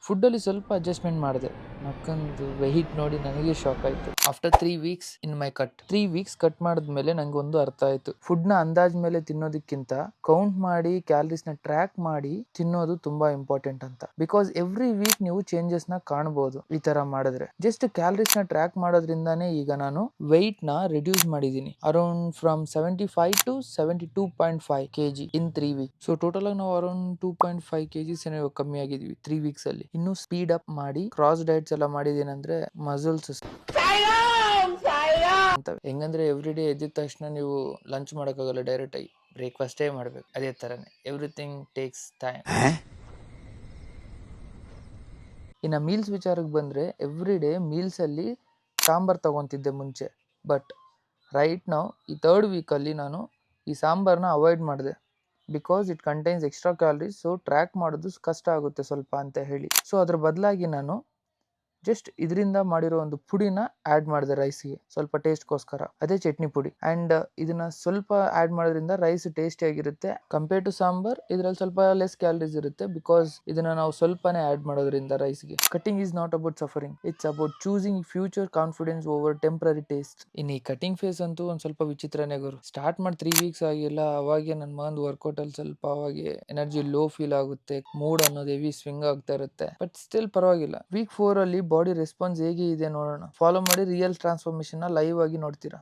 Food ಅಲ್ಲಿ ಸ್ವಲ್ಪ adjustment ಮಾಡಿದೆ. ನಕ್ಕಂದು ವೆಯ್ಟ್ ನೋಡಿ ನನಗೆ ಶಾಕ್ ಆಯ್ತು. After 3 weeks in my cut 3 weeks cut ಮಾಡಿದ್ಮೇಲೆ ನಂಗೆ ಒಂದು ಅರ್ಥ ಆಯ್ತು. ಫುಡ್ ನ ಅಂದಾಜ್ ಮೇಲೆ ತಿನ್ನೋದಕ್ಕಿಂತ ಕೌಂಟ್ ಮಾಡಿ ಕ್ಯಾಲರೀಸ್ ನ ಟ್ರ್ಯಾಕ್ ಮಾಡಿ ತಿನ್ನೋದು ತುಂಬಾ ಇಂಪಾರ್ಟೆಂಟ್ ಅಂತ. ಬಿಕಾಸ್ ಎವ್ರಿ ವೀಕ್ ನೀವು ಚೇಂಜಸ್ ನ ಕಾಣಬಹುದು ಈ ತರ ಮಾಡಿದ್ರೆ. ಜಸ್ಟ್ ಕ್ಯಾಲರೀಸ್ ನ ಟ್ರ್ಯಾಕ್ ಮಾಡೋದ್ರಿಂದಾನೇ ಈಗ ನಾನು ವೆಯ್ಟ್ ನ ರಿಡ್ಯೂಸ್ ಮಾಡಿದೀನಿ. Around from 75 to 72.5 kg in 3 week. So total ಆಗಿ ನಾವು ಅರೌಂಡ್ 2.5 kgs ಏನೋ ಕಮ್ಮಿ ಆಗಿದ್ವಿ 3 ವೀಕ್ಸ್ ಅಲ್ಲಿ. ಇನ್ನು ಸ್ಪೀಡ್ ಅಪ್ ಮಾಡಿ ಕ್ರಾಸ್ ಡಯಟ್ಸ್ ಎಲ್ಲ ಮಾಡಿದೀನಂದ್ರೆ ಮಸಲ್ಸ್ ಅಂತವೆ. ಹೆಂಗಂದ್ರೆ ಎವ್ರಿ ಡೇ ಎದ್ದಿದ ತಕ್ಷಣ ನೀವು ಲಂಚ್ ಮಾಡೋಕ್ಕಾಗಲ್ಲ, ಡೈರೆಕ್ಟ್ ಆಗಿ ಬ್ರೇಕ್ಫಾಸ್ಟೇ ಮಾಡ್ಬೇಕು. ಅದೇ ತರನೇ ಎವ್ರಿಥಿಂಗ್ ಟೇಕ್ಸ್ ಟೈಮ್. ಇನ್ನು ಮೀಲ್ಸ್ ವಿಚಾರಕ್ಕೆ ಬಂದ್ರೆ ಎವ್ರಿ ಡೇ ಮೀಲ್ಸ್ ಅಲ್ಲಿ ಸಾಂಬಾರ್ ತಗೊಂತಿದ್ದೆ ಮುಂಚೆ. ಬಟ್ ರೈಟ್ ನಾವು ಈ 3rd ವೀಕಲ್ಲಿ ನಾನು ಈ ಸಾಂಬಾರ್ನ ಅವಾಯ್ಡ್ ಮಾಡಿದೆ. Because it contains extra calories. So track ಮಾಡೋದು ಕಷ್ಟ ಆಗುತ್ತೆ ಸ್ವಲ್ಪ ಅಂತ ಹೇಳಿ. ಸೊ ಅದ್ರ ಬದಲಾಗಿ ನಾನು ಜಸ್ಟ್ ಇದರಿಂದ ಮಾಡಿರೋ ಒಂದು ಪುಡಿನ ಆ್ಯಡ್ ಮಾಡಿದೆ ರೈಸ್ಗೆ, ಸ್ವಲ್ಪ ಟೇಸ್ಟ್ಗೋಸ್ಕರ. ಅದೇ ಚಟ್ನಿ ಪುಡಿ. ಆ್ಯಂಡ್ ಇದನ್ನ ಸ್ವಲ್ಪ ಆ್ಯಡ್ ಮಾಡೋದ್ರಿಂದ ರೈಸ್ ಟೇಸ್ಟಿ ಆಗಿರುತ್ತೆ. ಕಂಪೇರ್ ಟು ಸಾಂಬಾರ್ ಇದರಲ್ಲಿ ಸ್ವಲ್ಪ ಲೆಸ್ ಕ್ಯಾಲರೀಸ್ ಇರುತ್ತೆ. ಬಿಕಾಸ್ ಇದನ್ನ ನಾವು ಸ್ವಲ್ಪನೇ ಆ್ಯಡ್ ಮಾಡೋದ್ರಿಂದ ರೈಸ್ಗೆ. Cutting is not about suffering, it's about choosing future confidence over temporary taste. ಇನ್ನು ಈ ಕಟಿಂಗ್ ಫೇಸ್ ಅಂತೂ ಒಂದು ಸ್ವಲ್ಪ ವಿಚಿತ್ರನೇ ಗುರು. ಸ್ಟಾರ್ಟ್ ಮಾಡಿ 3 ವೀಕ್ಸ್ ಆಗಿಲ್ಲ, ಅವಾಗೆ ನನ್ನ ಮಗಂದು ವರ್ಕೌಟ್ ಅಲ್ಲಿ ಸ್ವಲ್ಪ ಅವಾಗೆ ಎನರ್ಜಿ ಲೋ ಫೀಲ್ ಆಗುತ್ತೆ, ಮೂಡ್ ಅನ್ನೋದು ಹೆವಿ ಸ್ವಿಂಗ್ ಆಗ್ತಾ ಇರುತ್ತೆ. ಬಟ್ ಸ್ಟಿಲ್ ಪರವಾಗಿಲ್ಲ. ವೀಕ್ 4 ಅಲ್ಲಿ ಬಾಡಿ ರೆಸ್ಪಾನ್ಸ್ ಹೇಗೆ ಇದೆ ನೋಡೋಣ. ಫಾಲೋ ಮಾಡಿ, ರಿಯಲ್ ಟ್ರಾನ್ಸ್ಫಾರ್ಮೇಶನ್ ಲೈವ್ ಆಗಿ ನೋಡ್ತೀರಾ.